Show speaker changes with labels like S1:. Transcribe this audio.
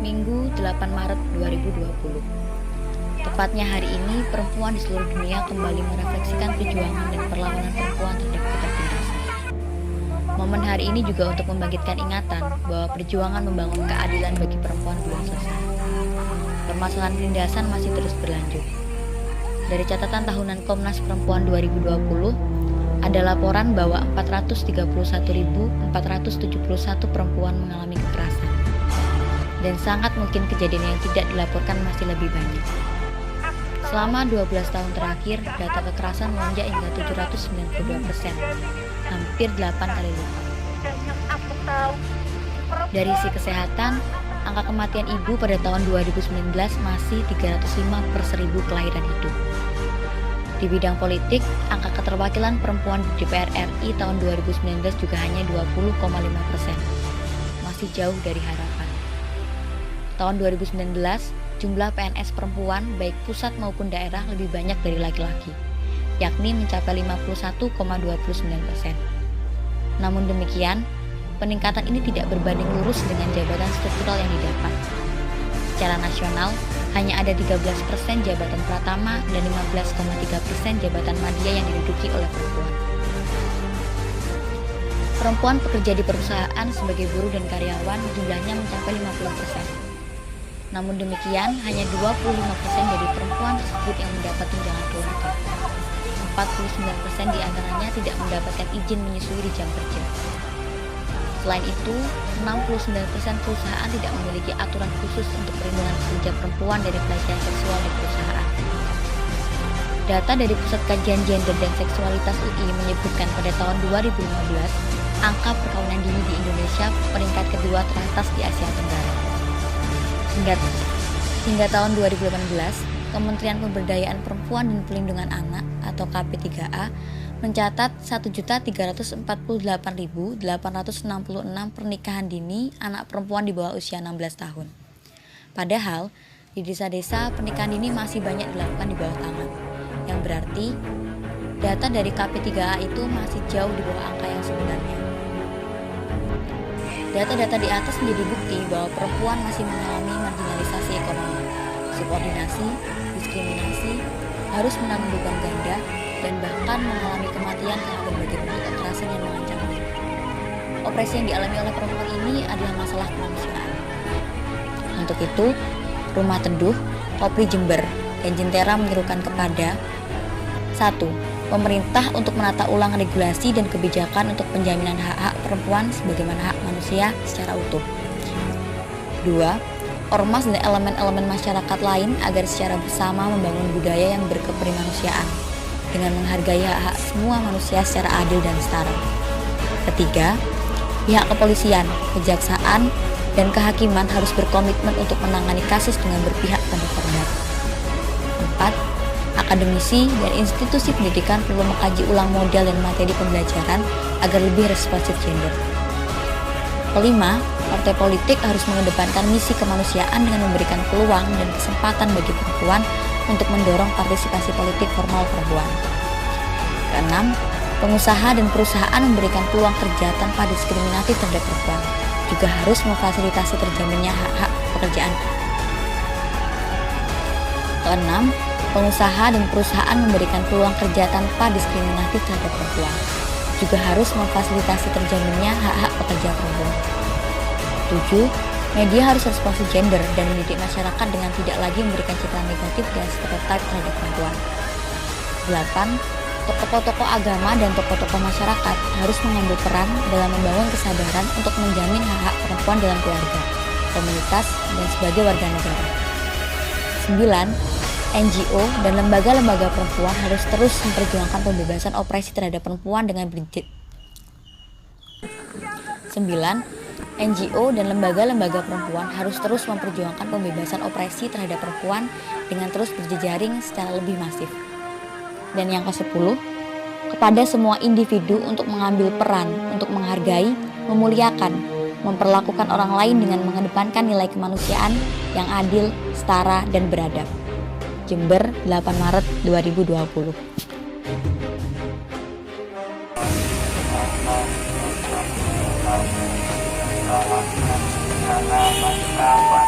S1: Minggu 8 Maret 2020. Tepatnya hari ini, perempuan di seluruh dunia kembali merefleksikan perjuangan dan perlawanan perempuan terhadap ketertindasan. Momen hari ini juga untuk membangkitkan ingatan bahwa perjuangan membangun keadilan bagi perempuan belum selesai. Permasalahan penindasan masih terus berlanjut. Dari catatan tahunan Komnas Perempuan 2020, ada laporan bahwa 431.471 perempuan mengalami kekerasan. Dan sangat mungkin kejadian yang tidak dilaporkan masih lebih banyak. Selama 12 tahun terakhir, data kekerasan melonjak hingga 792%, hampir 8 kali lipat. Dari sisi kesehatan, angka kematian ibu pada tahun 2019 masih 305 per 1000 kelahiran hidup. Di bidang politik, angka keterwakilan perempuan di DPR RI tahun 2019 juga hanya 20,5%, masih jauh dari harapan. Tahun 2019, jumlah PNS perempuan baik pusat maupun daerah lebih banyak dari laki-laki, yakni mencapai 51,29%. Namun demikian, peningkatan ini tidak berbanding lurus dengan jabatan struktural yang didapat. Secara nasional, hanya ada 13% jabatan pratama dan 15,3% jabatan madya yang diduduki oleh perempuan. Perempuan pekerja di perusahaan sebagai buruh dan karyawan jumlahnya mencapai 50%. Namun demikian, hanya 25% dari perempuan tersebut yang mendapat tunjangan keluarga. 49% diantaranya tidak mendapatkan izin menyusui di jam kerja. Selain itu, 69% perusahaan tidak memiliki aturan khusus untuk perlindungan pekerja perempuan dari pelecehan seksual di perusahaan. Data dari Pusat Kajian Gender dan Seksualitas UI menyebutkan pada tahun 2015, angka perkawinan dini di Indonesia peringkat kedua teratas di Asia Tenggara. Hingga tahun 2018, Kementerian Pemberdayaan Perempuan dan Pelindungan Anak atau KP3A mencatat 1.348.866 pernikahan dini anak perempuan di bawah usia 16 tahun. Padahal, di desa-desa pernikahan dini masih banyak dilakukan di bawah tangan, yang berarti data dari KP3A itu masih jauh di bawah angka yang sebenarnya. Data-data di atas menjadi bukti bahwa perempuan masih mengalami marginalisasi ekonomi, subordinasi, diskriminasi, harus menanggung beban ganda, dan bahkan mengalami kematian karena berbagai bentuk kekerasan yang mengancam hidup. Opresi yang dialami oleh perempuan ini adalah masalah kemanusiaan. Untuk itu, Rumah Teduh, Kopri Jember, dan Jentera menyerukan kepada 1. Pemerintah untuk menata ulang regulasi dan kebijakan untuk penjaminan hak-hak perempuan sebagaimana hak manusia secara utuh. 2. Ormas dan elemen-elemen masyarakat lain agar secara bersama membangun budaya yang berkeprimanusiaan dengan menghargai hak-hak semua manusia secara adil dan setara. Ketiga, pihak kepolisian, kejaksaan, dan kehakiman harus berkomitmen untuk menangani kasus dengan berpihak pada korban. 4. Akademisi dan institusi pendidikan perlu mengkaji ulang model dan materi pembelajaran agar lebih responsif gender. Kelima, partai politik harus mengedepankan misi kemanusiaan dengan memberikan peluang dan kesempatan bagi perempuan untuk mendorong partisipasi politik formal perempuan. Keenam, pengusaha dan perusahaan memberikan peluang kerja tanpa diskriminatif terhadap perempuan, juga harus memfasilitasi terjaminnya hak-hak pekerjaan. Keenam, pengusaha dan perusahaan memberikan peluang kerja tanpa diskriminatif terhadap perempuan, juga harus memfasilitasi terjaminnya hak-hak pekerja perempuan. 7. Media harus responsif gender dan mendidik masyarakat dengan tidak lagi memberikan citra negatif dan stereotip terhadap perempuan. 8. Tokoh-tokoh agama dan tokoh-tokoh masyarakat harus mengambil peran dalam membangun kesadaran untuk menjamin hak-hak perempuan dalam keluarga, komunitas, dan sebagai warga negara. 9. NGO dan lembaga-lembaga perempuan harus terus memperjuangkan pembebasan opresi terhadap perempuan dengan berjit. 9. NGO dan lembaga-lembaga perempuan harus terus memperjuangkan pembebasan opresi terhadap perempuan dengan terus berjejaring secara lebih masif. Dan yang ke-10, kepada semua individu untuk mengambil peran untuk menghargai, memuliakan, memperlakukan orang lain dengan mengedepankan nilai kemanusiaan yang adil, setara, dan beradab. Jember, 8 Maret 2020. Halaman kawan